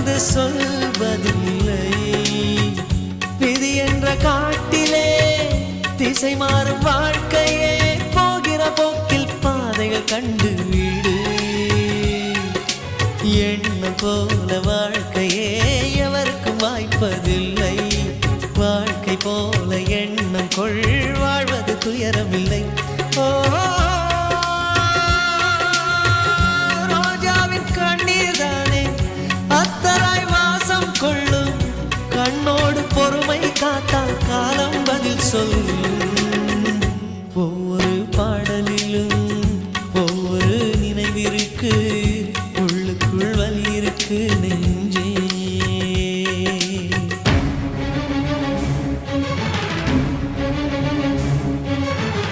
வந்து சொல்வதில்லை. விதி என்ற காட்டிலே திசை மாறும் வாழ்க்கையே, போகிற போக்கில் பாதைகள் கண்டு வீடு. எண்ணம் போல வாழ்க்கையே எவருக்கும் வாய்ப்பதில்லை. வாழ்க்கை போல எண்ணம் கொள், வாழ்வது துயரமில்லை. ஓ, ரோஜாவின் கண்ணீர் தானே அத்தராய் வாசம் கொள்ளும். கண்ணோடு பொறுமை காத்தால் காலம் பதில் சொல்லும்.